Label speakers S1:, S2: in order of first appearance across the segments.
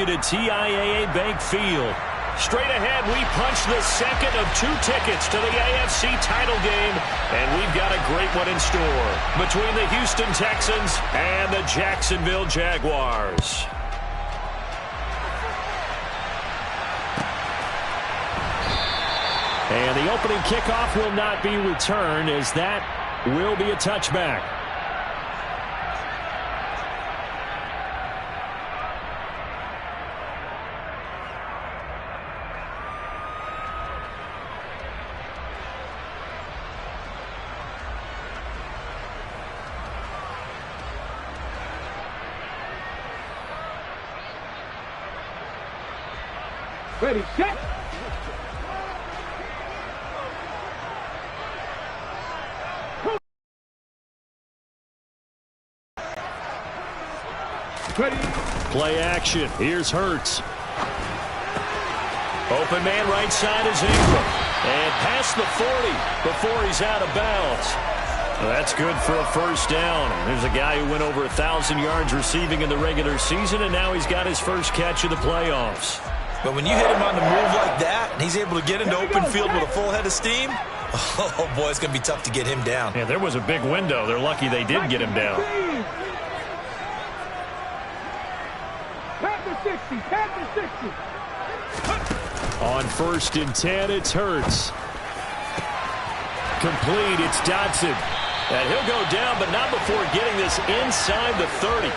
S1: to TIAA Bank Field. Straight ahead, we punch the second of 2 tickets to the AFC title game, and we've got a great one in store between the Houston Texans and the Jacksonville Jaguars. And the opening kickoff will not be returned, as that will be a touchback.
S2: Ready, set. Ready.
S1: Play action. Here's Hurts. Open man right side is Ingram. And past the 40 before he's out of bounds. Well, that's good for a first down. There's a guy who went over 1,000 yards receiving in the regular season, and now he's got his first catch of the playoffs.
S3: But when you hit him on the move like that, and he's able to get into open field with a full head of steam, oh, boy, it's going to be tough to get him down.
S1: Yeah, there was a big window. They're lucky they did get him down.
S2: Past the 60.
S1: On 1st and 10, it's Hurts. Complete, it's Dotson. And he'll go down, but not before getting this inside the 30.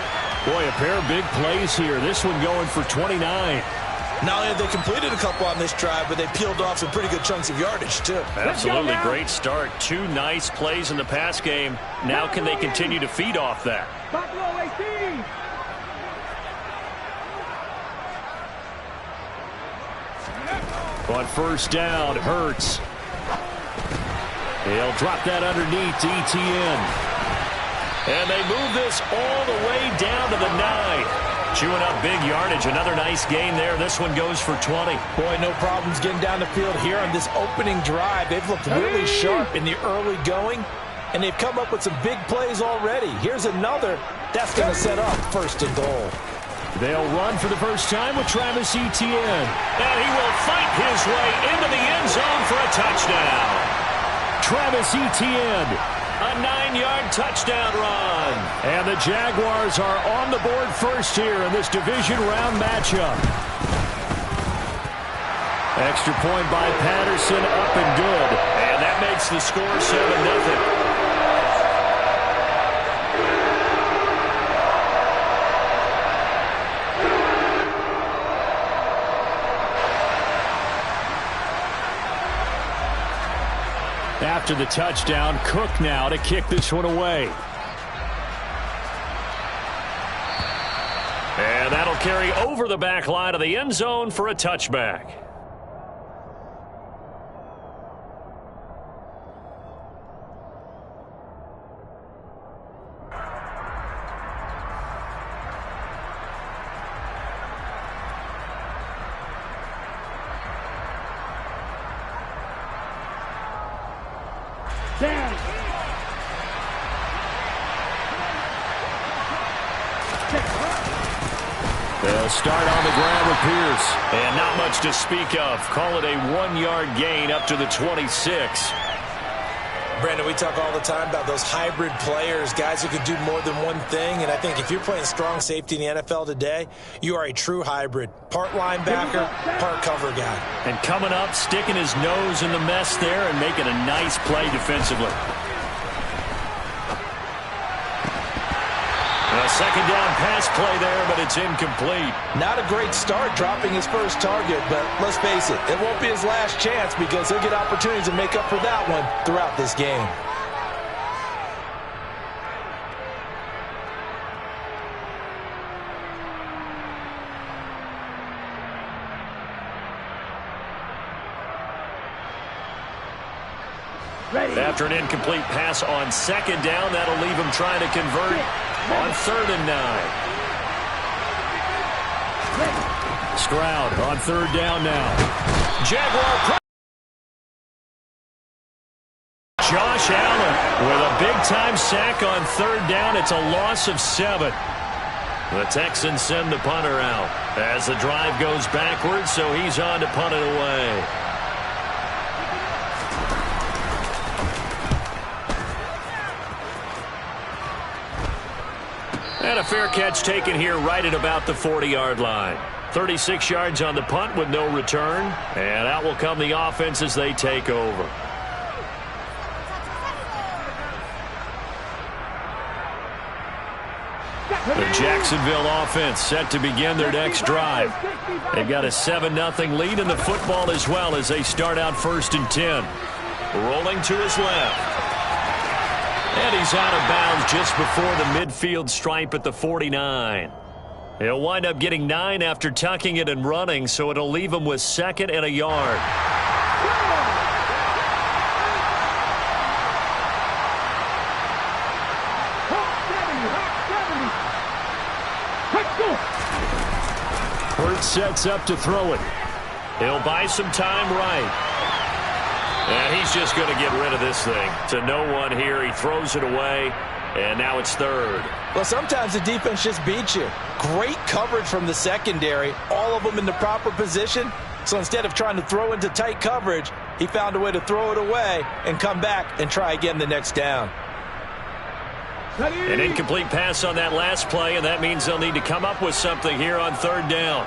S1: Boy, a pair of big plays here. This one going for 29.
S3: Not only have they completed a couple on this drive, but they peeled off some pretty good chunks of yardage, too.
S1: Absolutely great start. 2 nice plays in the pass game. Now can they continue to feed off that?
S2: Buffalo 18.
S1: On 1st down, Hurts. He'll drop that underneath to ETN. And they move this all the way down to the 9. Chewing up big yardage. Another nice gain there. This one goes for 20.
S3: Boy, no problems getting down the field here on this opening drive. They've looked really sharp in the early going, and they've come up with some big plays already. Here's another. That's going to set up 1st and goal.
S1: They'll run for the first time with Travis Etienne. And he will fight his way into the end zone for a touchdown. Travis Etienne, a 9-yard touchdown run. And the Jaguars are on the board first here in this division round matchup. Extra point by Patterson, up and good. And that makes the score 7-0. After the touchdown, Cook now to kick this one away. And that'll carry over the back line of the end zone for a touchback. They'll start on the ground with Pierce. And not much to speak of. Call it a 1-yard gain up to the 26.
S3: Brandon, we talk all the time about those hybrid players, guys who can do more than one thing. And I think if you're playing strong safety in the NFL today, you are a true hybrid. Part linebacker, part cover guy. And
S1: coming up, sticking his nose in the mess there and making a nice play defensively. A second down pass play there, but it's incomplete.
S3: Not a great start dropping his first target, but let's face it, it won't be his last chance because he'll get opportunities to make up for that one throughout this game.
S1: After an incomplete pass on second down, that'll leave him trying to convert on 3rd and 9. Stroud on 3rd down now. Jaguar. Josh Allen with a big-time sack on 3rd down. It's a loss of 7. The Texans send the punter out as the drive goes backwards, so he's on to punt it away. And a fair catch taken here right at about the 40-yard line. 36 yards on the punt with no return. And out will come the offense as they take over. The Jacksonville offense set to begin their next drive. They've got a 7-0 lead in the football as well as they start out 1st and 10. Rolling to his left. And he's out of bounds just before the midfield stripe at the 49. He'll wind up getting 9 after tucking it and running, so it'll leave him with 2nd and a yard. Hurts sets up to throw it. He'll buy some time right. And he's just going to get rid of this thing. To no one here. He throws it away, and now it's 3rd.
S3: Well, sometimes the defense just beats you. Great coverage from the secondary. All of them in the proper position. So instead of trying to throw into tight coverage, he found a way to throw it away and come back and try again the next down.
S1: An incomplete pass on that last play, and that means they'll need to come up with something here on 3rd down.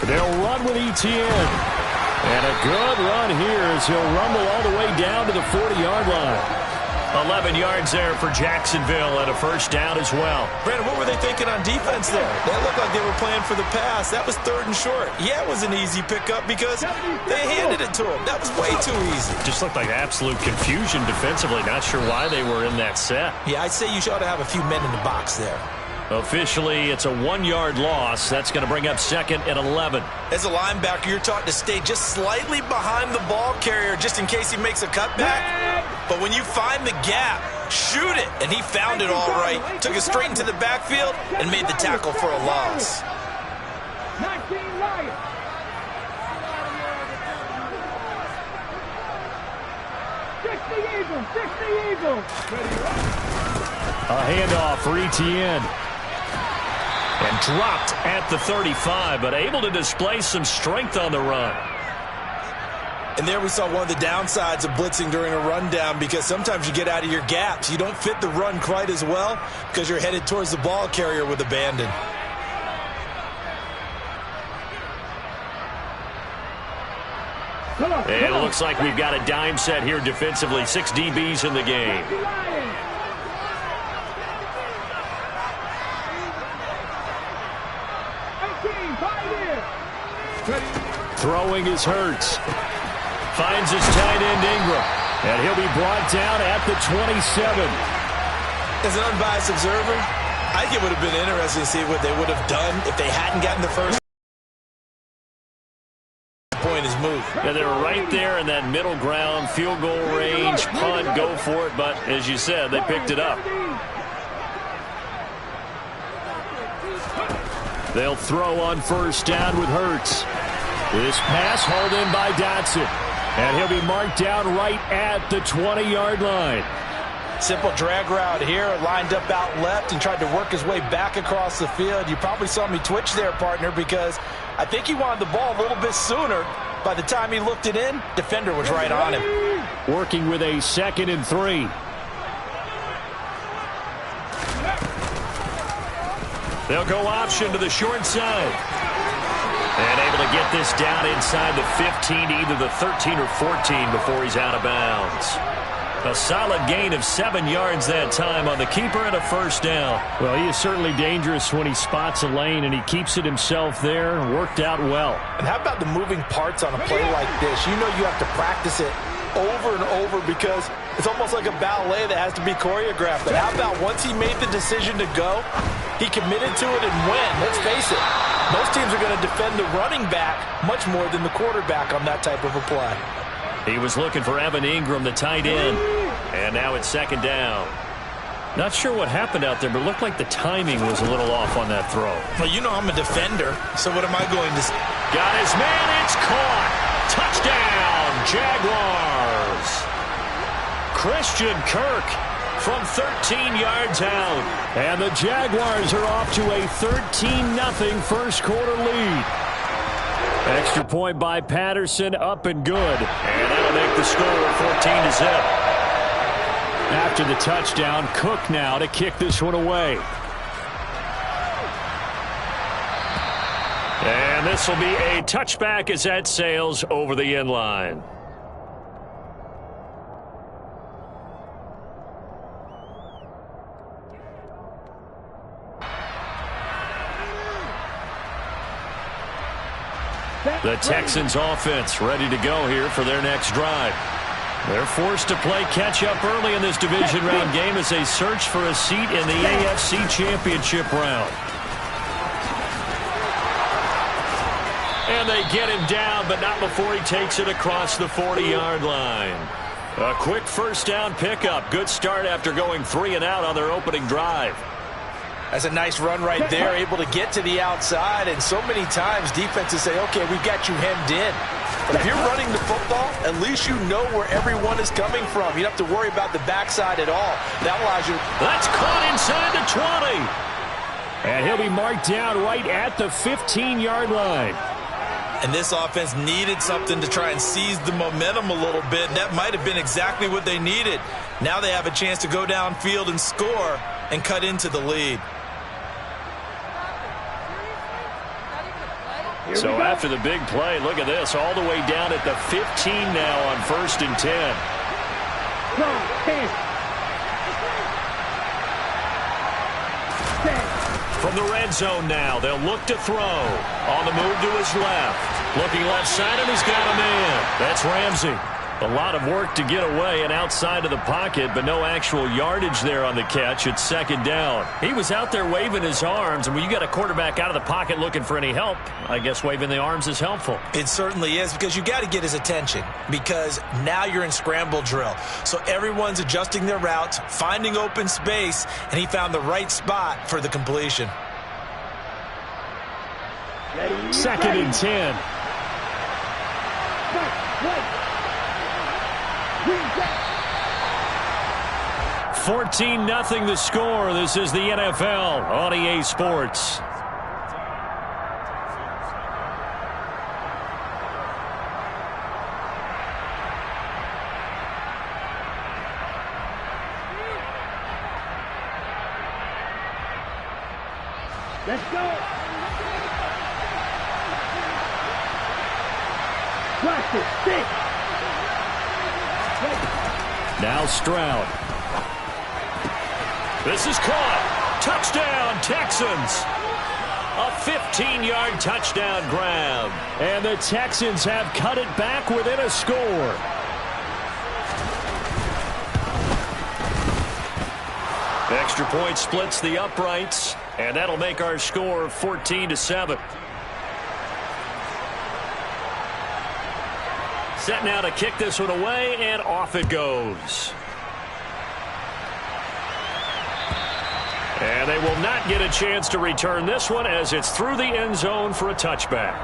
S1: They'll run with ETN. And a good run here as he'll rumble all the way down to the 40-yard line. 11 yards there for Jacksonville and a 1st down as well.
S3: Brandon, what were they thinking on defense there? That looked like they were playing for the pass. That was 3rd and short. Yeah, it was an easy pickup because they handed it to him. That was way too easy.
S1: Just looked like absolute confusion defensively. Not sure why they were in that set.
S3: Yeah, I'd say you ought to have a few men in the box there.
S1: Officially, it's a 1-yard loss. That's going to bring up 2nd and 11.
S3: As a linebacker, you're taught to stay just slightly behind the ball carrier just in case he makes a cutback. But when you find the gap, shoot it. And he found it all right. Took it straight into the backfield and made the tackle for a loss.
S2: 19 Lions. 60 Eagles. 60 Eagles.
S1: A handoff for ETN. And dropped at the 35, but able to display some strength on the run.
S3: And there we saw one of the downsides of blitzing during a rundown because sometimes you get out of your gaps. You don't fit the run quite as well because you're headed towards the ball carrier with abandon.
S1: And it looks like we've got a dime set here defensively. 6 DBs in the game. Throwing is Hurts. Finds his tight end Ingram. And he'll be brought down at the 27.
S3: As an unbiased observer, I think it would have been interesting to see what they would have done if they hadn't gotten the first point is moved.
S1: Yeah, they were right there in that middle ground, field goal range, punt, go for it. But as you said, they picked it up. They'll throw on 1st down with Hurts. This pass hauled in by Dotson. And he'll be marked down right at the 20-yard line.
S3: Simple drag route here, lined up out left and tried to work his way back across the field. You probably saw me twitch there, partner, because I think he wanted the ball a little bit sooner. By the time he looked it in, defender was right on him.
S1: Working with a 2nd and 3. They'll go option to the short side. And able to get this down inside the 15, either the 13 or 14 before he's out of bounds. A solid gain of 7 yards that time on the keeper and a 1st down. Well, he is certainly dangerous when he spots a lane, and he keeps it himself there. Worked out well.
S3: And how about the moving parts on a play like this? You know you have to practice it over and over because it's almost like a ballet that has to be choreographed. But how about once he made the decision to go, he committed to it and went. Let's face it, most teams are going to defend the running back much more than the quarterback on that type of a play.
S1: He was looking for Evan Ingram, the tight end. And now it's 2nd down. Not sure what happened out there, but it looked like the timing was a little off on that throw.
S3: Well, you know I'm a defender, so what am I going to say?
S1: Got his man, it's caught. Touchdown, Jaguars. Christian Kirk from 13 yards out. And the Jaguars are off to a 13-0 first quarter lead. Extra point by Patterson, up and good. And that'll make the score 14-0. After the touchdown, Cook now to kick this one away. And this will be a touchback as that sails over the end line. The Texans offense ready to go here for their next drive. They're forced to play catch-up early in this division round game as they search for a seat in the AFC Championship round. And they get him down, but not before he takes it across the 40-yard line. A quick first down pickup. Good start after going 3 and out on their opening drive.
S3: That's a nice run right there, able to get to the outside, and so many times defenses say, okay, we've got you hemmed in. But if you're running the football, at least you know where everyone is coming from. You don't have to worry about the backside at all. That allows you.
S1: That's caught inside the 20. And he'll be marked down right at the 15-yard line.
S3: And this offense needed something to try and seize the momentum a little bit. And that might have been exactly what they needed. Now they have a chance to go downfield and score and cut into the lead.
S1: So after the big play, look at this, all the way down at the 15 now on 1st and 10. From the red zone now, they'll look to throw. On the move to his left. Looking left side, and he's got a man. That's Ramsey. A lot of work to get away and outside of the pocket, but no actual yardage there on the catch. It's 2nd down. He was out there waving his arms, and when you got a quarterback out of the pocket looking for any help, I guess waving the arms is helpful.
S3: It certainly is, because you got to get his attention, because now you're in scramble drill. So everyone's adjusting their routes, finding open space, and he found the right spot for the completion.
S1: 2nd and 10. 14-0 the score. This is the NFL on EA Sports.
S2: Let's go. Practice, stick.
S1: Now Stroud. This is caught. Touchdown, Texans. A 15-yard touchdown grab. And the Texans have cut it back within a score. The extra point splits the uprights, and that'll make our score 14-7. Set now to kick this one away, and off it goes. And they will not get a chance to return this one as it's through the end zone for a touchback.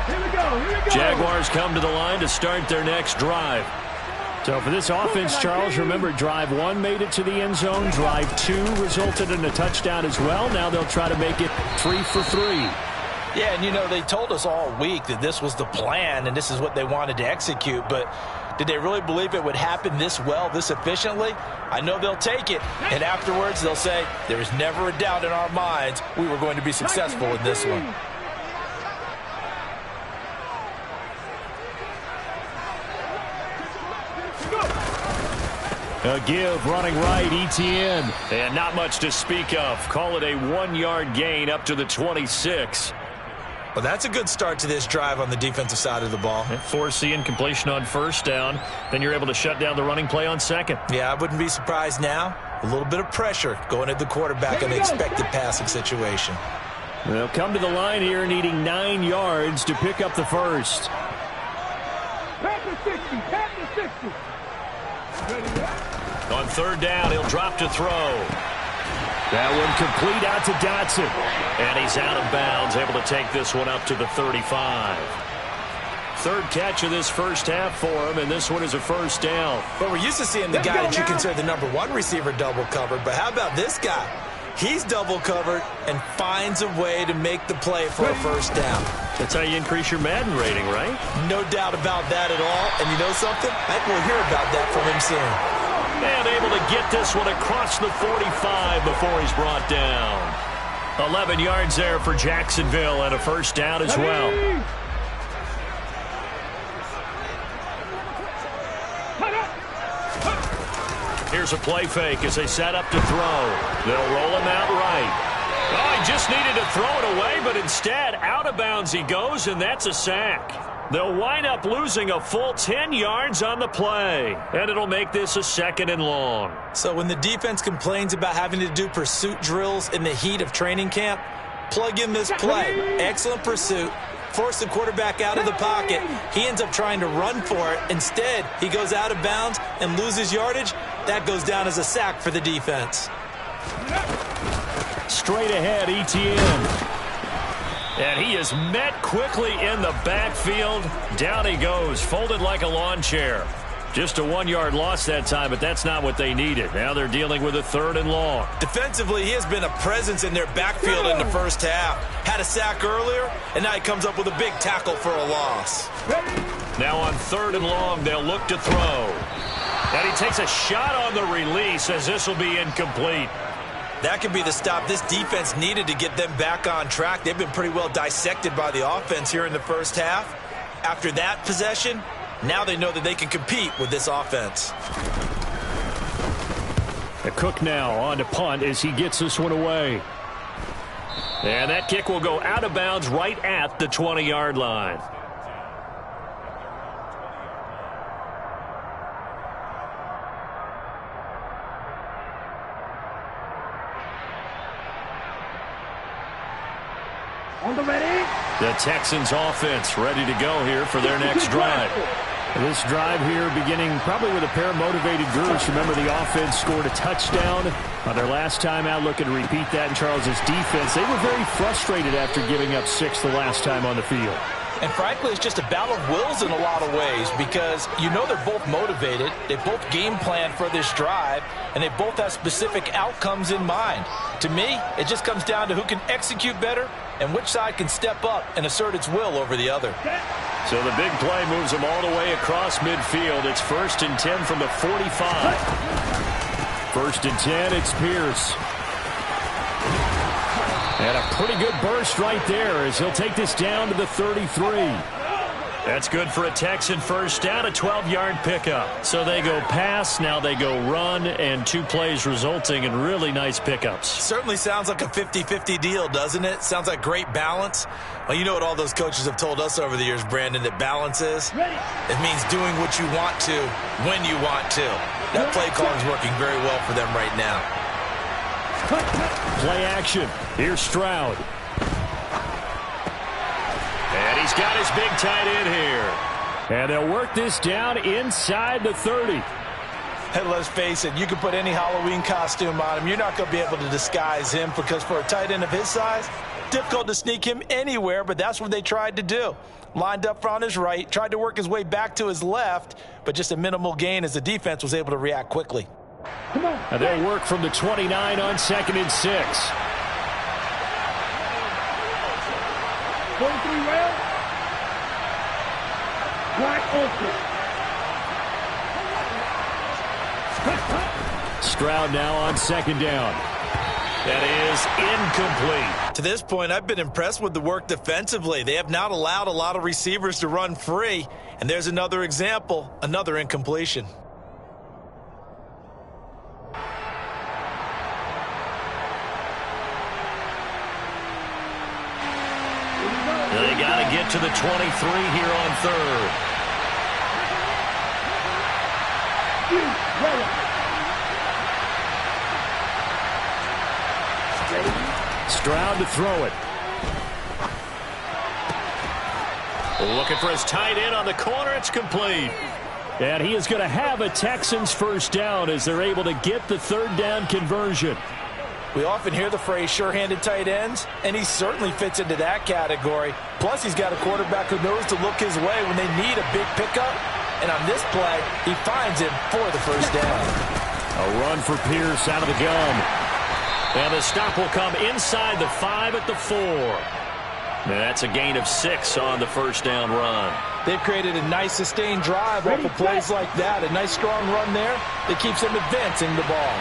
S2: Here we go.
S1: Jaguars come to the line to start their next drive. So for this offense, Charles, remember, drive 1 made it to the end zone. Drive 2 resulted in a touchdown as well. Now they'll try to make it 3 for 3.
S3: Yeah, and you know, they told us all week that this was the plan and this is what they wanted to execute, but did they really believe it would happen this well, this efficiently? I know they'll take it, and afterwards they'll say, there is never a doubt in our minds we were going to be successful in this one.
S1: A give running right, Etienne. And not much to speak of. Call it a 1-yard gain up to the 26.
S3: Well, that's a good start to this drive on the defensive side of the ball.
S1: Force the incompletion on 1st down. Then you're able to shut down the running play on 2nd.
S3: Yeah, I wouldn't be surprised now. A little bit of pressure going at the quarterback in the expected passing situation.
S1: They'll come to the line here needing 9 yards to pick up the first.
S2: Pass the 60. Pass the 60.
S1: On third down, he'll drop to throw. That one complete out to Dotson. And he's out of bounds, able to take this one up to the 35. Third catch of this first half for him, and this one is a first down.
S3: But we're used to seeing the guy that you consider the number 1 receiver double covered. But how about this guy? He's double covered and finds a way to make the play for a first down.
S1: That's how you increase your Madden rating, right?
S3: No doubt about that at all. And you know something? I think we'll hear about that from him soon.
S1: And able to get this one across the 45 before he's brought down. 11 yards there for Jacksonville and a first down as well. Here's a play fake as they set up to throw. They'll roll him out right. Oh, he just needed to throw it away, but instead, out of bounds he goes, and that's a sack. They'll wind up losing a full 10 yards on the play, and it'll make this a 2nd and long.
S3: So when the defense complains about having to do pursuit drills in the heat of training camp, plug in this play. Excellent pursuit. Force the quarterback out of the pocket. He ends up trying to run for it. Instead, he goes out of bounds and loses yardage. That goes down as a sack for the defense.
S1: Straight ahead, Etienne. And he is met quickly in the backfield. Down he goes, folded like a lawn chair. Just a 1-yard loss that time, but that's not what they needed. Now they're dealing with a 3rd and long.
S3: Defensively, he has been a presence in their backfield in the first half. Had a sack earlier, and now he comes up with a big tackle for a loss.
S1: Now on 3rd and long, they'll look to throw. And he takes a shot on the release as this will be incomplete.
S3: That could be the stop this defense needed to get them back on track. They've been pretty well dissected by the offense here in the first half. After that possession, now they know that they can compete with this offense.
S1: The Cook now on to punt as he gets this one away. And that kick will go out of bounds right at the 20-yard line.
S2: On the ready.
S1: The Texans offense ready to go here for their next drive. This drive here beginning probably with a pair of motivated groups. Remember, the offense scored a touchdown on their last time out. Looking to repeat that in Charles's defense. They were very frustrated after giving up 6 the last time on the field.
S3: And frankly, it's just a battle of wills in a lot of ways because you know they're both motivated. They both game plan for this drive, and they both have specific outcomes in mind. To me, it just comes down to who can execute better and which side can step up and assert its will over the other.
S1: So the big play moves them all the way across midfield. It's 1st and 10 from the 45. 1st and 10, it's Pierce. And a pretty good burst right there as he'll take this down to the 33. That's good for a Texan first down, a 12-yard pickup. So they go pass, now they go run, and 2 plays resulting in really nice pickups.
S3: Certainly sounds like a 50-50 deal, doesn't it? Sounds like great balance. Well, you know what all those coaches have told us over the years, Brandon, that balance is? It means doing what you want to when you want to. That play calling is working very well for them right now.
S1: Play action. Here's Stroud. And he's got his big tight end here. And they'll work this down inside the 30.
S3: And let's face it, you can put any Halloween costume on him. You're not going to be able to disguise him because for a tight end of his size, difficult to sneak him anywhere, but that's what they tried to do. Lined up on his right, tried to work his way back to his left, but just a minimal gain as the defense was able to react quickly.
S1: And they'll work from the 29 on 2nd and 6.
S2: 43 rail. Wide open.
S1: Stroud now on 2nd down. That is incomplete.
S3: To this point, I've been impressed with the work defensively. They have not allowed a lot of receivers to run free. And there's another example, another incompletion.
S1: They got to get to the 23 here on 3rd. Stroud to throw it. Looking for his tight end on the corner. It's complete. And he is going to have a Texans first down as they're able to get the third down conversion.
S3: We often hear the phrase sure-handed tight ends, and he certainly fits into that category. Plus, he's got a quarterback who knows to look his way when they need a big pickup. And on this play, he finds him for the first down.
S1: A run for Pierce out of the gun. And the stop will come inside the 5 at the 4. And that's a gain of 6 on the first down run.
S3: They've created a nice sustained drive off of plays like that. A nice strong run there that keeps them advancing the ball.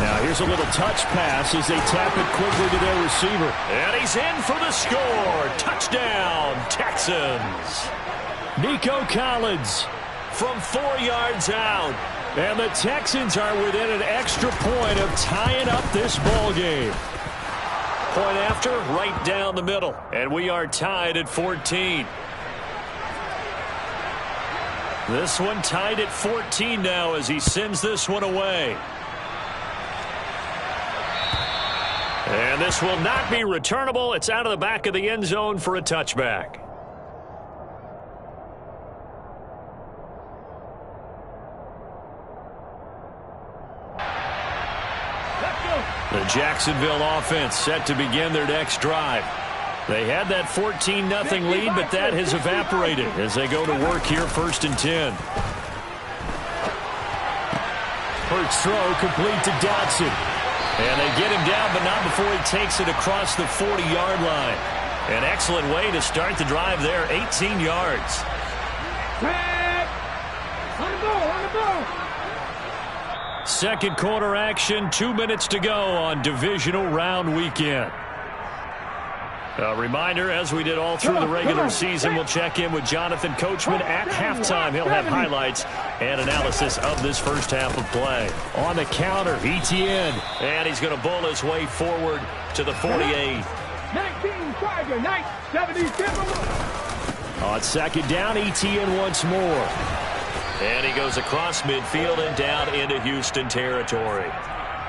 S1: Now here's a little touch pass as they tap it quickly to their receiver. And he's in for the score. Touchdown, Texans. Nico Collins from 4 yards out. And the Texans are within an extra point of tying up this ball game. Point after, right down the middle. And we are tied at 14. This one tied at 14 now as he sends this one away. And this will not be returnable. It's out of the back of the end zone for a touchback. The Jacksonville offense set to begin their next drive. They had that 14-0 lead, but that has evaporated as they go to work here, 1st and 10. Hurts throw complete to Dotson. And they get him down, but not before he takes it across the 40-yard line. An excellent way to start the drive there, 18 yards.
S2: On the ball, on the ball.
S1: Second quarter action, 2 minutes to go on divisional round weekend. A reminder, as we did all through the regular season, we'll check in with Jonathan Coachman at halftime. He'll have highlights and analysis of this first half of play. On the counter, Etienne. And he's going to bowl his way forward to the 48.
S2: 19 Tiger, 77.
S1: On second down, Etienne once more. And he goes across midfield and down into Houston territory.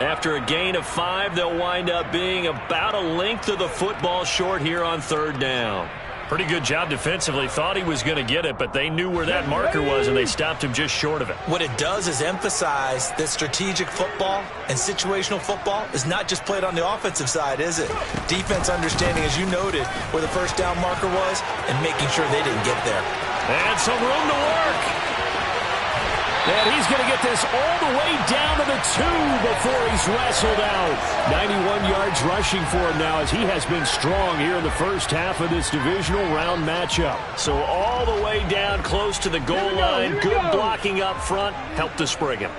S1: After a gain of 5, they'll wind up being about a length of the football short here on third down. Pretty good job defensively. Thought he was going to get it, but they knew where that marker was, and they stopped him just short of it.
S3: What it does is emphasize that strategic football and situational football is not just played on the offensive side, is it? Defense understanding, as you noted, where the first down marker was and making sure they didn't get there.
S1: And some room to work. And he's going to get this all the way down to the 2 before he's wrestled out. 91 yards rushing for him now as he has been strong here in the first half of this divisional round matchup. So all the way down close to the goal line. Good blocking up front. Helped to spring him.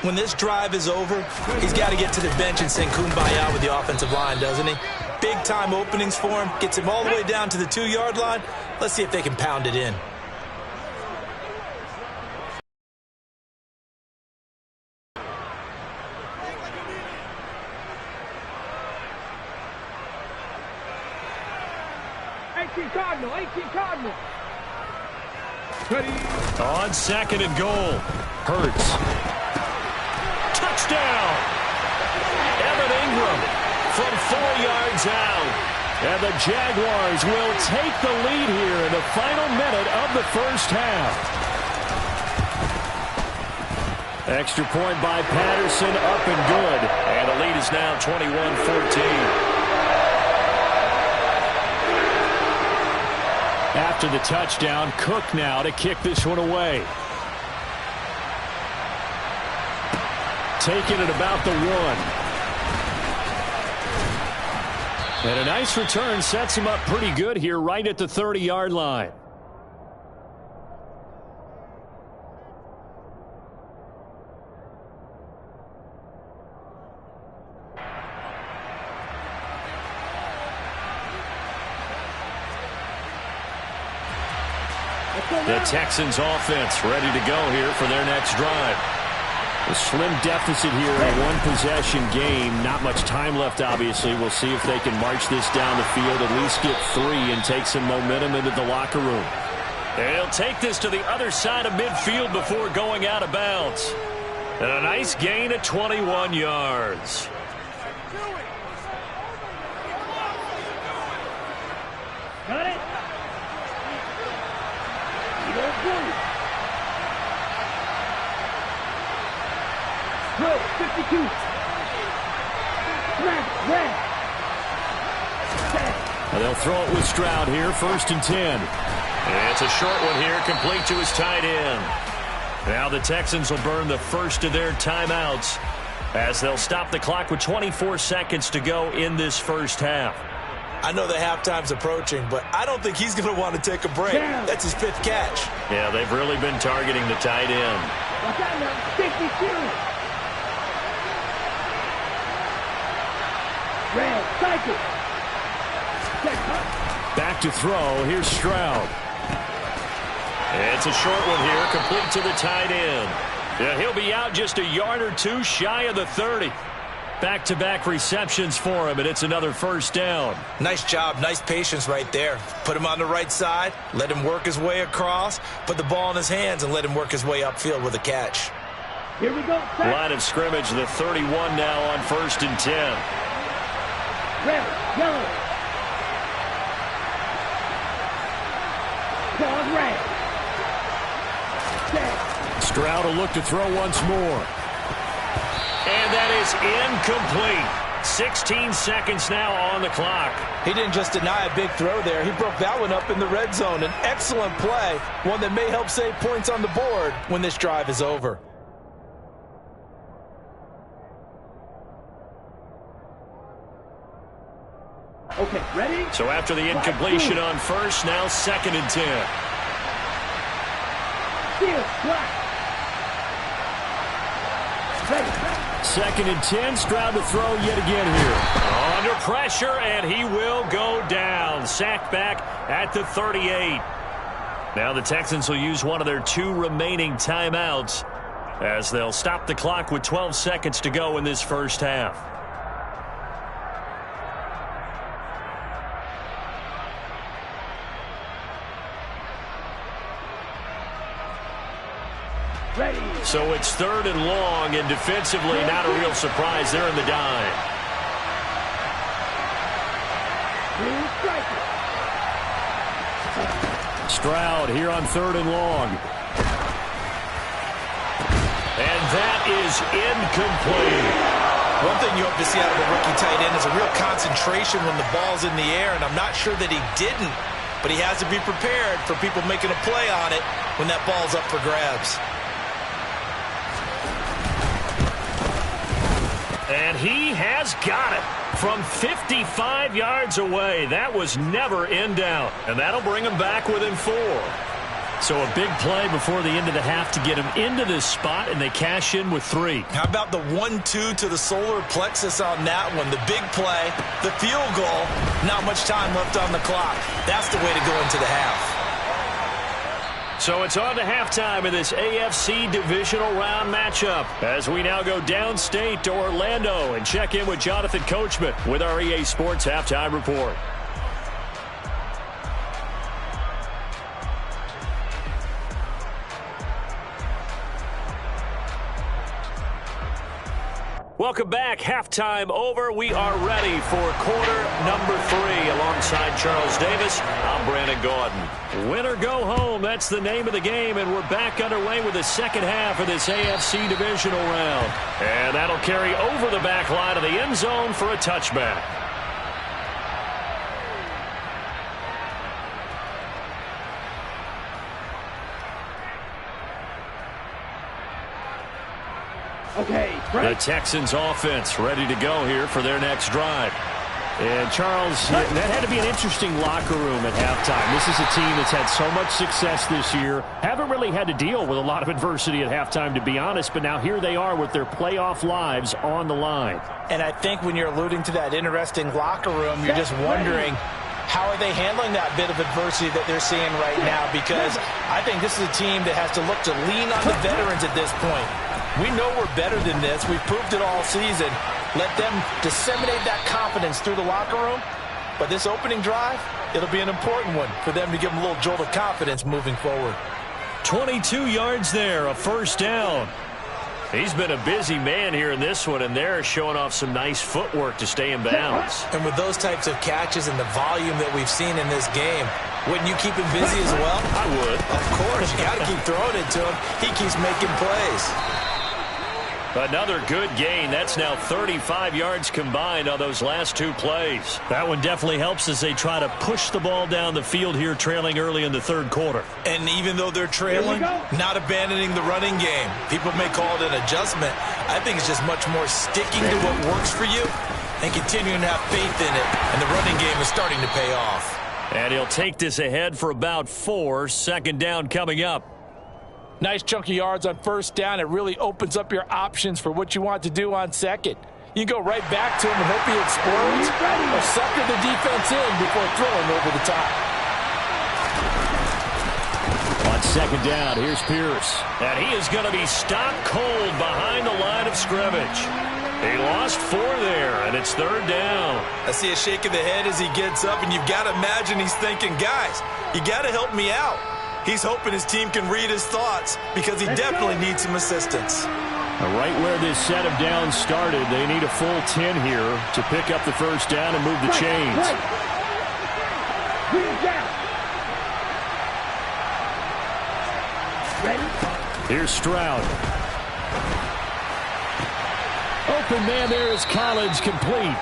S3: When this drive is over, he's got to get to the bench and sing kumbaya with the offensive line, doesn't he? Big-time openings for him. Gets him all the way down to the 2-yard line. Let's see if they can pound it in.
S2: Cardinal, 18 Cardinal.
S1: On second and goal. Hurts. Touchdown! Evan Ingram from 4 yards out. And the Jaguars will take the lead here in the final minute of the first half. Extra point by Patterson, up and good. And the lead is now 21-14. After the touchdown, Cook now to kick this one away. Taking it about the 1. And a nice return sets him up pretty good here right at the 30-yard line. The Texans offense ready to go here for their next drive. A slim deficit here in a one-possession game. Not much time left, obviously. We'll see if they can march this down the field, at least get 3 and take some momentum into the locker room. And he'll take this to the other side of midfield before going out of bounds. And a nice gain of 21 yards.
S2: Got it? Good, 52. Red.
S1: And they'll throw it with Stroud here, 1st and 10. And it's a short one here, complete to his tight end. Now the Texans will burn the first of their timeouts as they'll stop the clock with 24 seconds to go in this first half.
S3: I know the halftime's approaching, but I don't think he's going to want to take a break. That's his 5th catch.
S1: Yeah, they've really been targeting the tight end.
S2: Watch out now, 52. Red, cycle.
S1: Back to throw. Here's Stroud. It's a short one here, complete to the tight end. Yeah, he'll be out just a yard or two shy of the 30. Back-to-back receptions for him, and it's another first down.
S3: Nice job, nice patience right there. Put him on the right side, let him work his way across, put the ball in his hands, and let him work his way upfield with a catch.
S2: Here we go.
S1: Line of scrimmage, the 31 now on 1st and 10.
S2: Red, yellow. Dog red.
S1: Stroud will look to throw once more. And that is incomplete. 16 seconds now on the clock.
S3: He didn't just deny a big throw there. He broke that one up in the red zone. An excellent play, one that may help save points on the board when this drive is over.
S2: Okay, ready?
S1: So after the incompletion on first, now 2nd and 10.
S2: Here, black. Ready.
S1: 2nd and 10, Stroud to throw yet again here. Under pressure, and he will go down. Sacked back at the 38. Now the Texans will use one of their 2 remaining timeouts as they'll stop the clock with 12 seconds to go in this first half.
S2: Ready.
S1: So it's 3rd and long, and defensively not a real surprise there in the dime. Stroud here on 3rd and long. And that is incomplete.
S3: One thing you hope to see out of a rookie tight end is a real concentration when the ball's in the air, and I'm not sure that he didn't, but he has to be prepared for people making a play on it when that ball's up for grabs.
S1: And he has got it from 55 yards away. That was never in doubt. And that'll bring him back within 4. So a big play before the end of the half to get him into this spot, and they cash in with 3.
S3: How about the 1-2 to the solar plexus on that one? The big play, the field goal, not much time left on the clock. That's the way to go into the half.
S1: So it's on to halftime in this AFC divisional round matchup as we now go downstate to Orlando and check in with Jonathan Coachman with our EA Sports Halftime Report. Welcome back. Halftime over. We are ready for quarter number 3 alongside Charles Davis. I'm Brandon Gaudin. Win or go home. That's the name of the game, and we're back underway with the second half of this AFC divisional round. And that'll carry over the back line of the end zone for a touchback.
S2: Okay,
S1: the Texans offense ready to go here for their next drive. And Charles, that had to be an interesting locker room at halftime. This is a team that's had so much success this year. Haven't really had to deal with a lot of adversity at halftime, to be honest, but now here they are with their playoff lives on the line.
S3: And I think when you're alluding to that interesting locker room, you're just wondering, how are they handling that bit of adversity that they're seeing right now? Because I think this is a team that has to look to lean on the veterans at this point. We know we're better than this. We've proved it all season. Let them disseminate that confidence through the locker room. But this opening drive, it'll be an important one for them to give them a little jolt of confidence moving forward.
S1: 22 yards there, a first down. He's been a busy man here in this one, and they're showing off some nice footwork to stay in bounds.
S3: And with those types of catches and the volume that we've seen in this game, wouldn't you keep him busy as well?
S1: I would.
S3: Of course. You got to keep throwing it to him. He keeps making plays.
S1: Another good gain. That's now 35 yards combined on those last two plays. That one definitely helps as they try to push the ball down the field here, trailing early in the third quarter.
S3: And even though they're trailing, not abandoning the running game. People may call it an adjustment. I think it's just much more sticking to what works for you and continuing to have faith in it. And the running game is starting to pay off.
S1: And he'll take this ahead for about 4. Second down coming up.
S4: Nice chunk of yards on first down. It really opens up your options for what you want to do on second. You go right back to him and hope he explodes, or sucker the defense in before throwing over the top.
S1: On second down, here's Pierce. And he is going to be stopped cold behind the line of scrimmage. He lost 4 there, and it's third down.
S3: I see a shake of the head as he gets up, and you've got to imagine he's thinking, guys, you got to help me out. He's hoping his team can read his thoughts because he definitely needs some assistance.
S1: Right where this set of downs started, they need a full 10 here to pick up the first down and move the chains. Here's Stroud. Open man there is Collins, complete.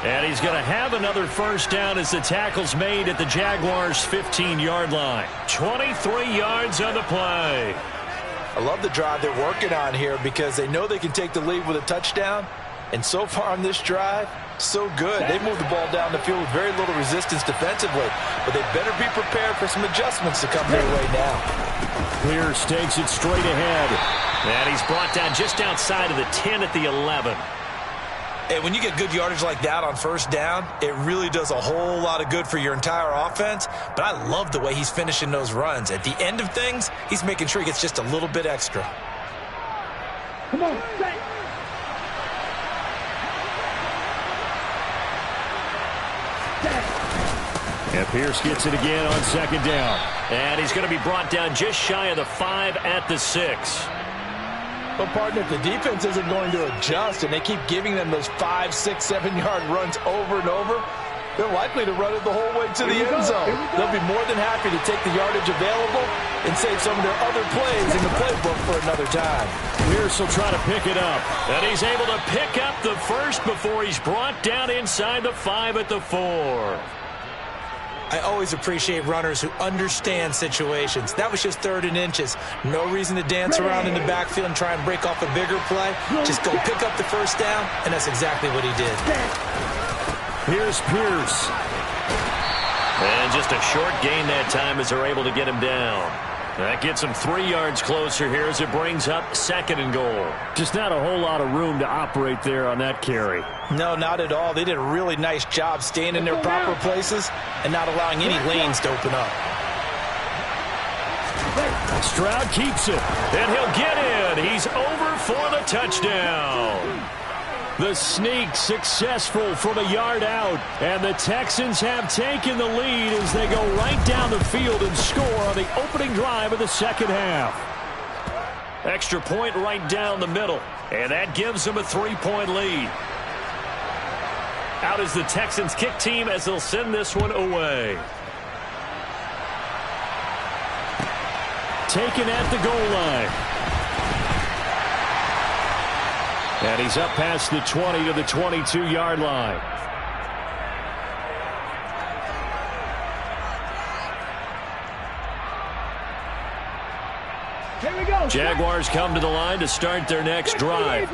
S1: And he's going to have another first down as the tackle's made at the Jaguars' 15-yard line. 23 yards on the play.
S3: I love the drive they're working on here because they know they can take the lead with a touchdown. And so far on this drive, so good. They moved the ball down the field with very little resistance defensively. But they better be prepared for some adjustments to come their way now.
S1: Pierce takes it straight ahead. And he's brought down just outside of the 10 at the 11.
S3: And when you get good yardage like that on first down, it really does a whole lot of good for your entire offense. But I love the way he's finishing those runs. At the end of things, he's making sure he gets just a little bit extra.
S2: Come on, set.
S1: And Pierce gets it again on second down. And he's going to be brought down just shy of the 5 at the 6.
S4: But, partner, if the defense isn't going to adjust and they keep giving them those 5, 6, 7-yard runs over and over, they're likely to run it the whole way to the end zone. They'll be more than happy to take the yardage available and save some of their other plays in the playbook for another time.
S1: Pierce will try to pick it up. And he's able to pick up the first before he's brought down inside the 5 at the 4.
S3: I always appreciate runners who understand situations. That was just 3rd and inches. No reason to dance around in the backfield and try and break off a bigger play. Just go pick up the first down, and that's exactly what he did.
S1: Here's Pierce. And just a short gain that time as they're able to get him down. That gets him 3 yards closer here as it brings up 2nd and goal. Just not a whole lot of room to operate there on that carry.
S3: No, not at all. They did a really nice job staying in their proper places and not allowing any lanes to open up.
S1: Stroud keeps it, and he'll get in. He's over for the touchdown. The sneak successful from a yard out, and the Texans have taken the lead as they go right down the field and score on the opening drive of the second half. Extra point right down the middle, and that gives them a 3-point lead. Out is the Texans kick team as they'll send this one away. Taken at the goal line. And he's up past the 20 to the 22-yard line.
S2: Here we go.
S1: Jaguars come to the line to start their next drive.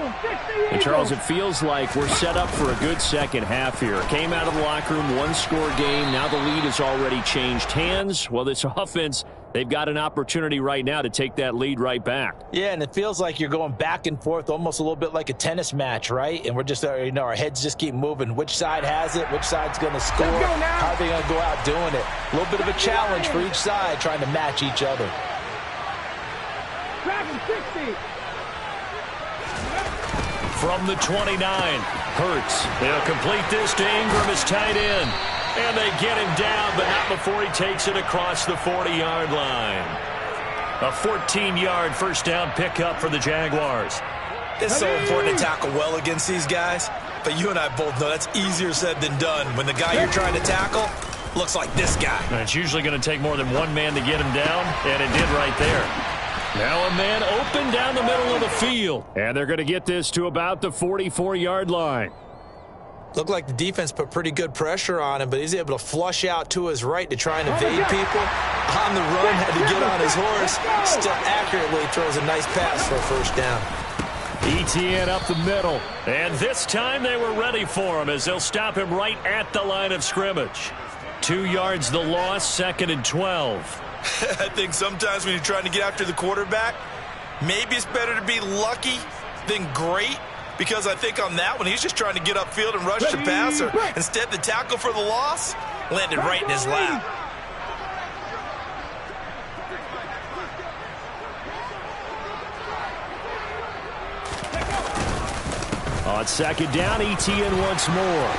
S1: And Charles, it feels like we're set up for a good second half here. Came out of the locker room, 1-score game. Now the lead has already changed hands. Well, this offense, they've got an opportunity right now to take that lead right back.
S4: Yeah, and it feels like you're going back and forth almost a little bit like a tennis match, right? And we're just, our heads just keep moving. Which side has it? Which side's going to score? How are they going to go out doing it? A little bit of a challenge for each side trying to match each other.
S2: 60.
S1: From the 29, Hurts. They'll complete this to Ingram as tight end. And they get him down, but not before he takes it across the 40-yard line. A 14-yard first down pickup for the Jaguars.
S3: It's so important to tackle well against these guys, but you and I both know that's easier said than done when the guy you're trying to tackle looks like this guy.
S1: And it's usually going to take more than one man to get him down, and it did right there. Now a man open down the middle of the field, and they're going to get this to about the 44-yard line.
S3: Looked like the defense put pretty good pressure on him, but he's able to flush out to his right to try and evade people. On the run, had to get on his horse. Still accurately throws a nice pass for a first down.
S1: ETN up the middle, and this time they were ready for him as they'll stop him right at the line of scrimmage. 2 yards the loss, 2nd and 12.
S3: I think sometimes when you're trying to get after the quarterback, maybe it's better to be lucky than great, because I think on that one, he's just trying to get upfield and rush the passer. Instead, the tackle for the loss landed right in his lap.
S1: On 2nd down, ETN once more.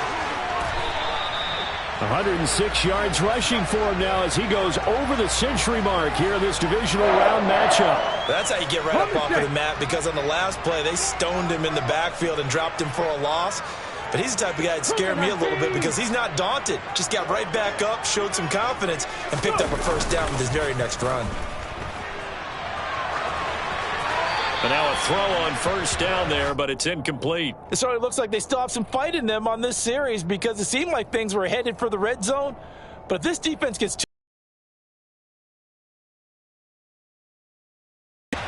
S1: 106 yards rushing for him now as he goes over the century mark here in this divisional round matchup.
S3: That's how you get right up off of the mat, because on the last play, they stoned him in the backfield and dropped him for a loss. But he's the type of guy that scared me a little bit because he's not daunted. Just got right back up, showed some confidence, and picked up a first down with his very next run.
S1: And now a throw on first down there, but it's incomplete.
S4: It certainly looks like they still have some fight in them on this series, because it seemed like things were headed for the red zone. But if this defense gets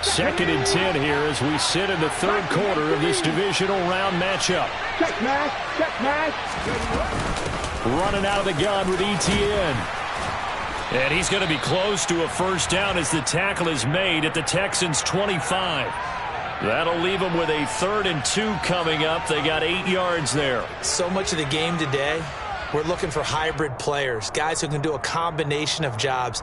S1: 2nd and 10 here as we sit in the 3rd quarter of this divisional round matchup.
S2: Check match.
S1: Running out of the gun with ETN. And he's going to be close to a first down as the tackle is made at the Texans' 25. That'll leave them with a 3rd and 2 coming up. They got 8 yards there.
S3: So much of the game today, we're looking for hybrid players, guys who can do a combination of jobs.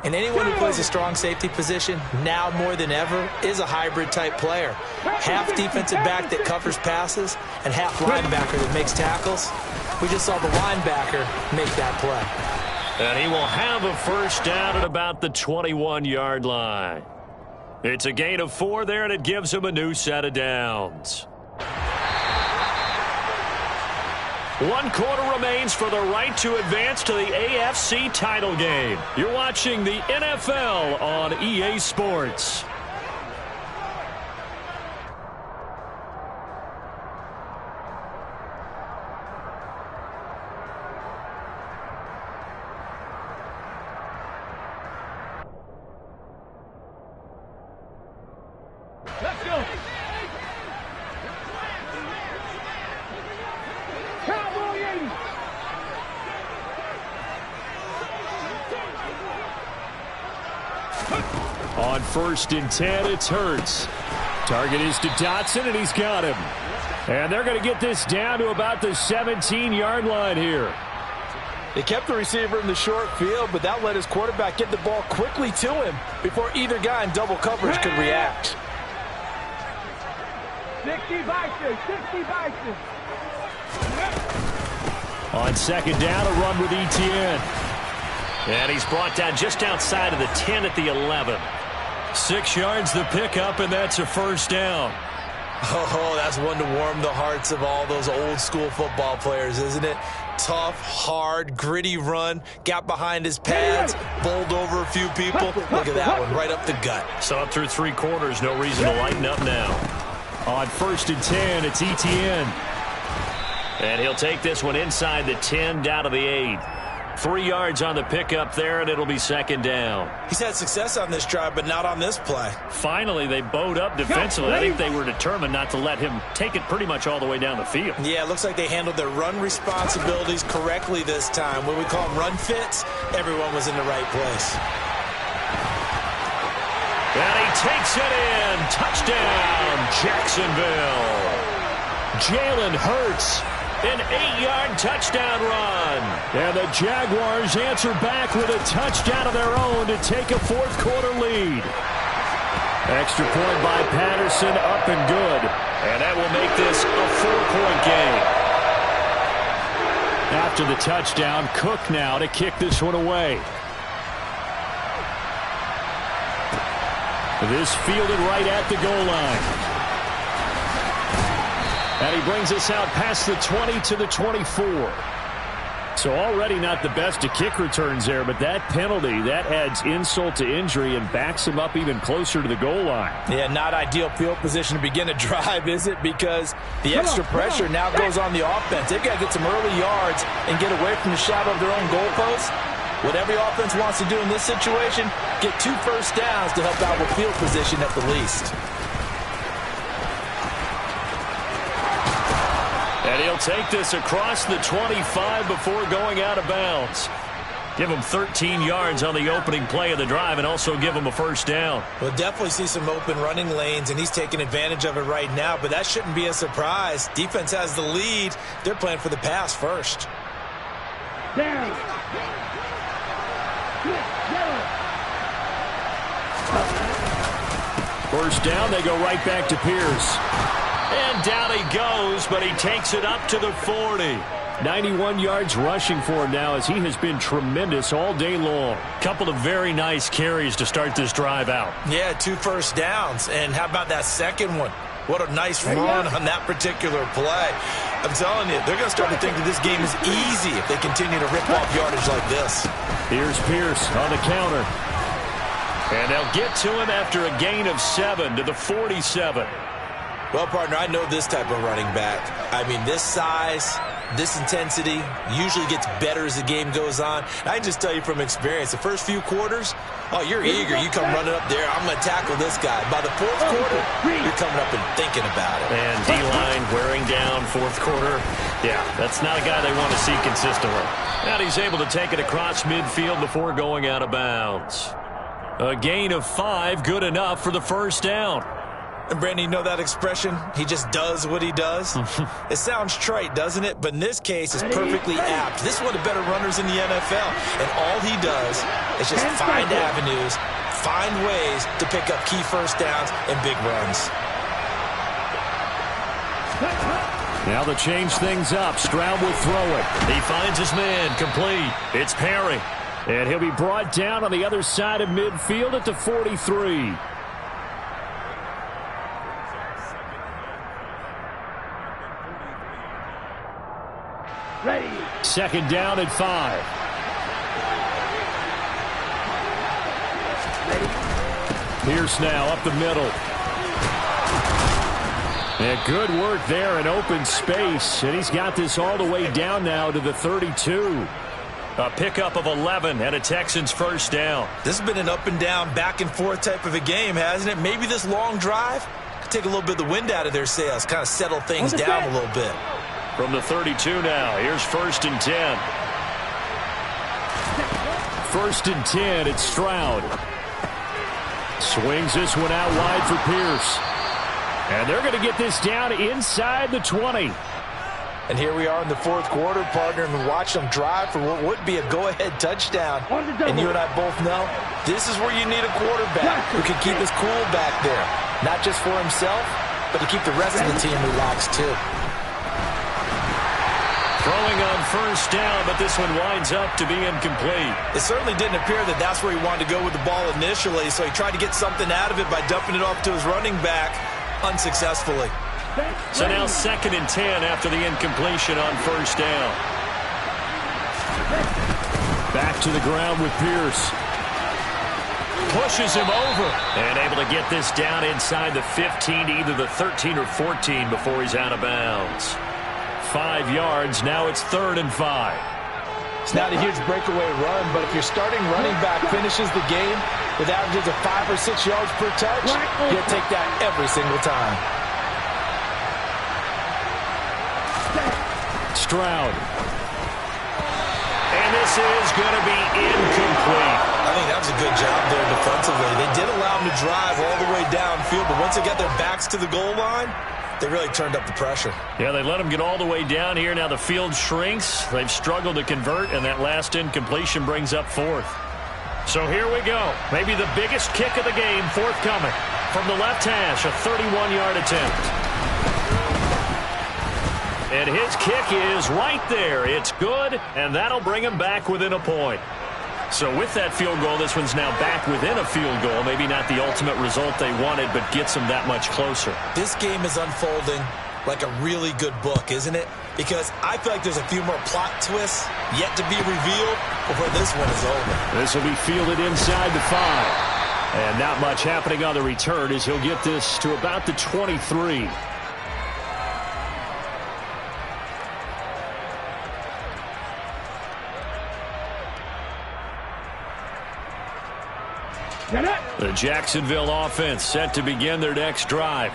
S3: And anyone who plays a strong safety position, now more than ever, is a hybrid-type player. Half defensive back that covers passes and half linebacker that makes tackles. We just saw the linebacker make that play.
S1: And he will have a first down at about the 21-yard line. It's a gain of 4 there, and it gives him a new set of downs. 1 quarter remains for the right to advance to the AFC title game. You're watching the NFL on EA Sports.
S2: Let's go. Cowboy 80.
S1: On 1st and 10, it's Hurts. Target is to Dotson, and he's got him. And they're going to get this down to about the 17-yard line here.
S4: They kept the receiver in the short field, but that let his quarterback get the ball quickly to him before either guy in double coverage could react.
S2: 60 Vikings.
S1: On 2nd down, a run with ETN. And he's brought down just outside of the 10 at the 11. 6 yards the pickup, and that's a first down.
S3: Oh, that's one to warm the hearts of all those old school football players, isn't it? Tough, hard, gritty run, got behind his pads, bowled over a few people. Look at that one, right up the gut.
S1: So up through 3 quarters, no reason to lighten up now. On 1st and 10, it's ETN. And he'll take this one inside the 10, down to the 8. 3 yards on the pickup there, and it'll be 2nd down.
S3: He's had success on this drive, but not on this play.
S1: Finally, they bowed up defensively. I think they were determined not to let him take it pretty much all the way down the field.
S3: Yeah, it looks like they handled their run responsibilities correctly this time. When we call them run fits, everyone was in the right place.
S1: And he takes it in. Touchdown, Jacksonville. Jalen Hurts. An 8-yard touchdown run. And the Jaguars answer back with a touchdown of their own to take a 4th quarter lead. Extra point by Patterson, up and good. And that will make this a 4-point game. After the touchdown, Cook now to kick this one away. This fielded right at the goal line. And he brings us out past the 20 to the 24. So already not the best of kick returns there, but that penalty, that adds insult to injury and backs him up even closer to the goal line.
S4: Yeah, not ideal field position to begin a drive, is it? Because the extra pressure now goes on the offense. They've got to get some early yards and get away from the shadow of their own goalpost. What every offense wants to do in this situation, get 2 first downs to help out with field position at the least.
S1: And he'll take this across the 25 before going out of bounds. Give him 13 yards on the opening play of the drive and also give him a first down.
S3: We'll definitely see some open running lanes, and he's taking advantage of it right now, but that shouldn't be a surprise. Defense has the lead. They're playing for the pass first.
S2: Down.
S1: First down, they go right back to Pierce. And down he goes, but he takes it up to the 40. 91 yards rushing for him now as he has been tremendous all day long.
S5: Couple of very nice carries to start this drive out.
S3: Yeah, 2 first downs. And how about that second one? What a nice run on that particular play. I'm telling you, they're going to start to think that this game is easy if they continue to rip off yardage like this.
S1: Here's Pierce on the counter. And they'll get to him after a gain of 7 to the 47.
S3: Well, partner, I know this type of running back. I mean, this size, this intensity usually gets better as the game goes on. I can just tell you from experience, the first few quarters, oh, you're eager. You come running up there, I'm going to tackle this guy. By the 4th quarter, you're coming up and thinking about it.
S5: And D-line wearing down 4th quarter. Yeah, that's not a guy they want to see consistently.
S1: And he's able to take it across midfield before going out of bounds. A gain of 5, good enough for the first down.
S3: And, Brandon, you know that expression? He just does what he does? It sounds trite, doesn't it? But in this case, it's perfectly apt. This is one of the better runners in the NFL. And all he does is just find avenues, find ways to pick up key first downs and big runs.
S1: Now to change things up, Stroud will throw it.
S5: He finds his man, complete. It's Perry.
S1: And he'll be brought down on the other side of midfield at the 43.
S2: Ready.
S1: Second down at 5. Pierce now up the middle. And good work there in open space. And he's got this all the way down now to the 32.
S5: A pickup of 11 and a Texans first down.
S3: This has been an up and down, back and forth type of a game, hasn't it? Maybe this long drive could take a little bit of the wind out of their sails, kind of settle things down a little bit.
S1: From the 32 now, here's 1st and 10. 1st and 10, it's Stroud. Swings this one out wide for Pierce. And they're going to get this down inside the 20.
S3: And here we are in the 4th quarter, partner, and watch them drive for what would be a go-ahead touchdown. And you and I both know this is where you need a quarterback who can keep his cool back there. Not just for himself, but to keep the rest of the team relaxed too.
S1: Throwing on first down, but this one winds up to be incomplete.
S3: It certainly didn't appear that that's where he wanted to go with the ball initially, so he tried to get something out of it by dumping it off to his running back unsuccessfully.
S1: So now 2nd and 10 after the incompletion on first down. Back to the ground with Pierce. Pushes him over. And able to get this down inside the 15, either the 13 or 14 before he's out of bounds. 5 yards, now it's 3rd and 5.
S4: It's not a huge breakaway run, but if your starting running back finishes the game with averages of 5 or 6 yards per touch, you'll take that every single time.
S1: Stroud. And this is going to be incomplete.
S3: I think that was a good job there defensively. They did allow him to drive all the way downfield, but once they got their backs to the goal line, they really turned up the pressure.
S5: Yeah, they let him get all the way down here. Now the field shrinks. They've struggled to convert, and that last incompletion brings up 4th. So here we go. Maybe the biggest kick of the game forthcoming. From the left hash, a 31-yard attempt. And his kick is right there. It's good, and that'll bring him back within a point. So with that field goal, this one's now back within a field goal. Maybe not the ultimate result they wanted, but gets them that much closer.
S3: This game is unfolding like a really good book, isn't it? Because I feel like there's a few more plot twists yet to be revealed before this one is over.
S1: This will be fielded inside the 5. And not much happening on the return as he'll get this to about the 23. The Jacksonville offense set to begin their next drive.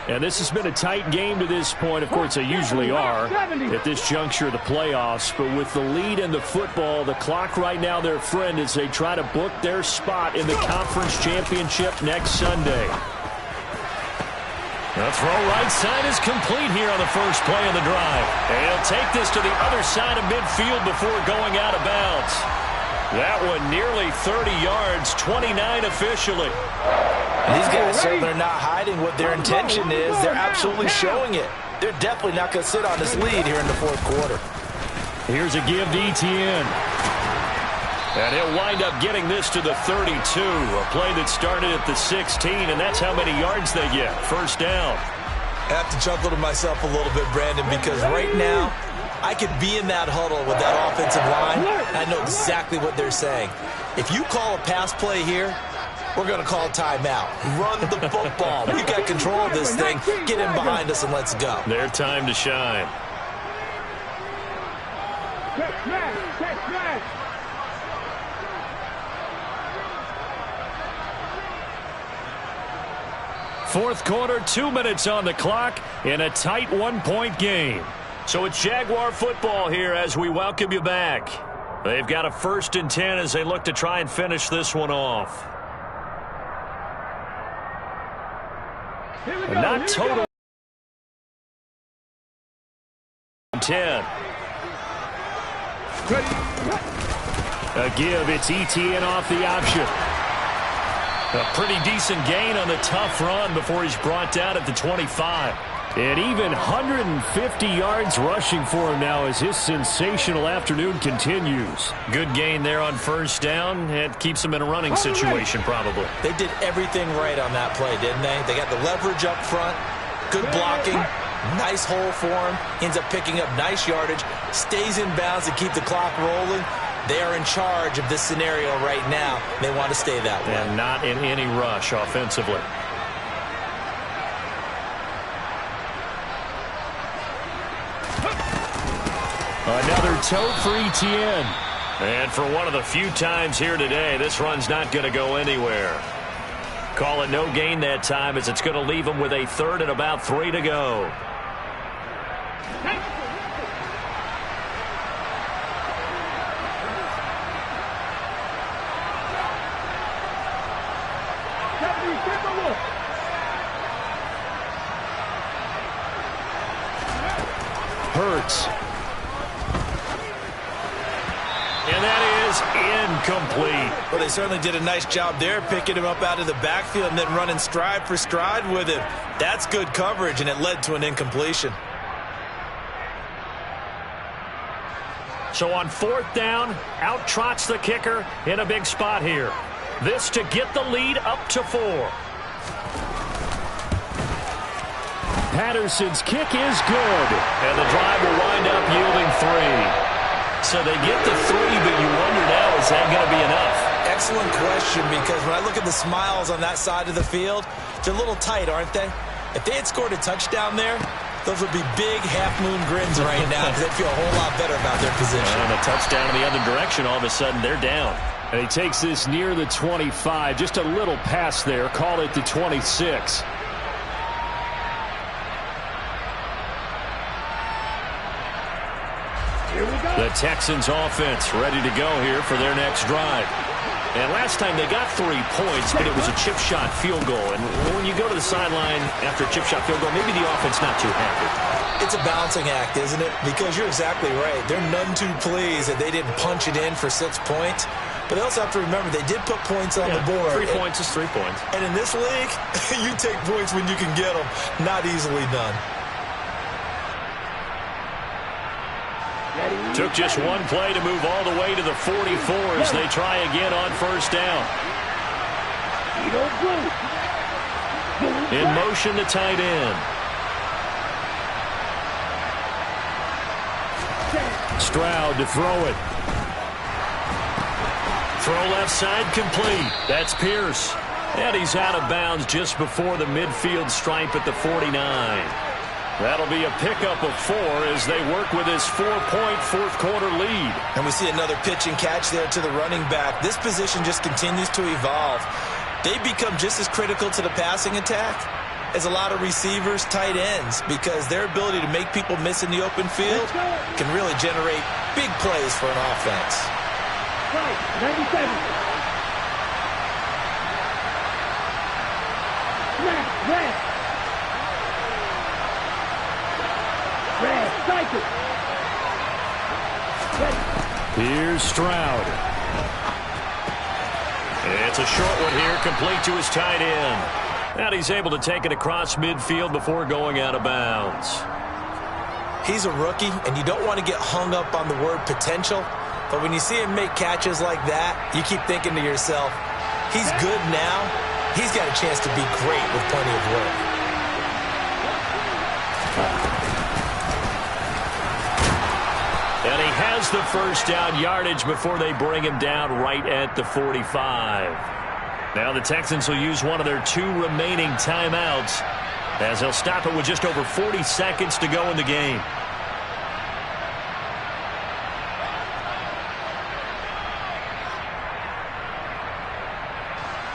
S1: And this has been a tight game to this point. Of course, they usually are at this juncture of the playoffs. But with the lead in the football, the clock right now their friend as they try to book their spot in the conference championship next Sunday. The throw right side is complete here on the first play of the drive. And he'll take this to the other side of midfield before going out of bounds. That one nearly 30 yards, 29 officially.
S3: These guys certainly are not hiding what their intention is. They're absolutely showing it. They're definitely not going to sit on this lead here in the fourth quarter.
S1: Here's a give to Etienne. And he'll wind up getting this to the 32. A play that started at the 16, and that's how many yards they get. First down.
S3: I have to chuckle to myself a little bit, Brandon, because right now, I could be in that huddle with that offensive line. I know exactly what they're saying. If you call a pass play here, we're going to call timeout. Run the football. We've got control of this thing. Get in behind us and let's go.
S5: Their time to shine.
S1: Fourth quarter, 2 minutes on the clock in a tight one-point game.
S5: So it's Jaguar football here as we welcome you back. They've got a 1st and 10 as they look to try and finish this one off.
S1: Not total. 10. A give, it's Etienne off the option. A pretty decent gain on the tough run before he's brought down at the 25. And even 150 yards rushing for him now as his sensational afternoon continues.
S5: Good gain there on first down. It keeps him in a running situation probably.
S3: They did everything right on that play, didn't they? They got the leverage up front, good blocking, nice hole for him. Ends up picking up nice yardage, stays in bounds to keep the clock rolling. They are in charge of this scenario right now. They want to stay that way.
S5: And not in any rush offensively.
S1: Another tote for Etienne.
S5: And for one of the few times here today, this run's not going to go anywhere. Call it no gain that time as it's going to leave him with a 3rd and about 3 to go.
S1: Hurts.
S5: And that is incomplete.
S3: Well, they certainly did a nice job there, picking him up out of the backfield and then running stride for stride with him. That's good coverage, and it led to an incompletion.
S5: So on 4th down, out trots the kicker in a big spot here. This to get the lead up to 4.
S1: Patterson's kick is good.
S5: And the drive will wind up yielding 3. So they get the 3, but you wonder now, is that going to be enough?
S3: Excellent question, because when I look at the smiles on that side of the field, they're a little tight, aren't they? If they had scored a touchdown there, those would be big half-moon grins right now because they feel a whole lot better about their position.
S5: And a touchdown in the other direction, all of a sudden they're down.
S1: And he takes this near the 25. Just a little pass there. Call it the 26. The Texans offense ready to go here for their next drive. And last time they got 3 points, but it was a chip shot field goal. And when you go to the sideline after a chip shot field goal, maybe the offense not too happy.
S3: It's a balancing act, isn't it? Because you're exactly right. They're none too pleased that they didn't punch it in for 6 points. But they also have to remember they did put points on the board.
S5: 3 points is 3 points.
S3: And in this league, you take points when you can get them. Not easily done.
S5: Took just one play to move all the way to the 44 as they try again on first down. In motion, the tight end. Stroud to throw it. Throw left side complete. That's Pierce. And he's out of bounds just before the midfield stripe at the 49. That'll be a pickup of 4 as they work with his 4-point fourth-quarter lead.
S3: And we see another pitch and catch there to the running back. This position just continues to evolve. They become just as critical to the passing attack as a lot of receivers, tight ends, because their ability to make people miss in the open field can really generate big plays for an offense.
S2: Right, 97. Snap, red. Red, cycle.
S5: Here's Stroud. It's a short one here, complete to his tight end. And he's able to take it across midfield before going out of bounds.
S3: He's a rookie, and you don't want to get hung up on the word potential. But when you see him make catches like that, you keep thinking to yourself, he's good now. He's got a chance to be great with plenty of work.
S5: And he has the first down yardage before they bring him down right at the 45. Now the Texans will use one of their 2 remaining timeouts as they'll stop it with just over 40 seconds to go in the game.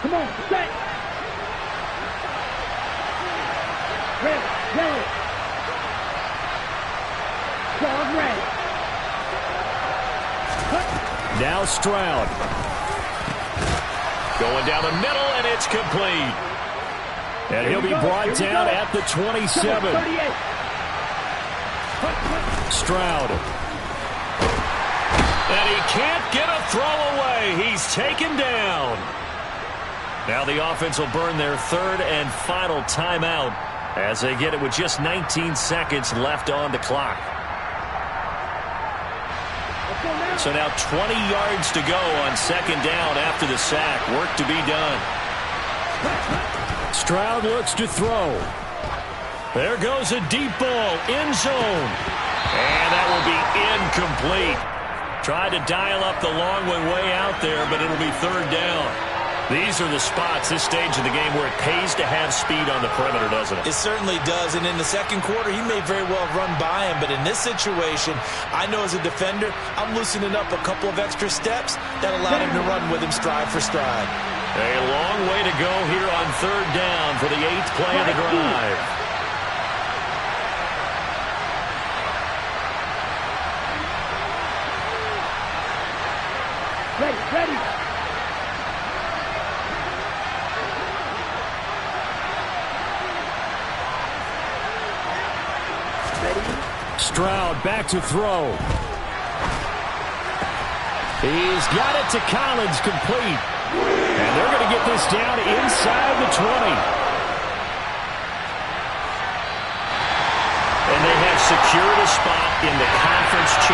S2: Come on, set. Red, yellow. Dog red.
S5: Now Stroud. Going down the middle, and it's complete. And he'll be brought down at the 27. Stroud. And he can't get a throw away. He's taken down. Now the offense will burn their 3rd and final timeout as they get it with just 19 seconds left on the clock. So now 20 yards to go on 2nd down after the sack. Work to be done. Stroud looks to throw. There goes a deep ball, end zone. And that will be incomplete. Tried to dial up the long one way out there, but it'll be 3rd down. These are the spots, this stage of the game, where it pays to have speed on the perimeter, doesn't it?
S3: It certainly does, and in the 2nd quarter, he may very well run by him, but in this situation, I know as a defender, I'm loosening up a couple of extra steps that allow him to run with him stride for stride.
S5: A long way to go here on 3rd down for the 8th play of the drive.
S2: Ready.
S5: Stroud back to throw. He's got it to Collins, complete. And they're going to get this down inside the 20. And they have secured a spot in the conference championship.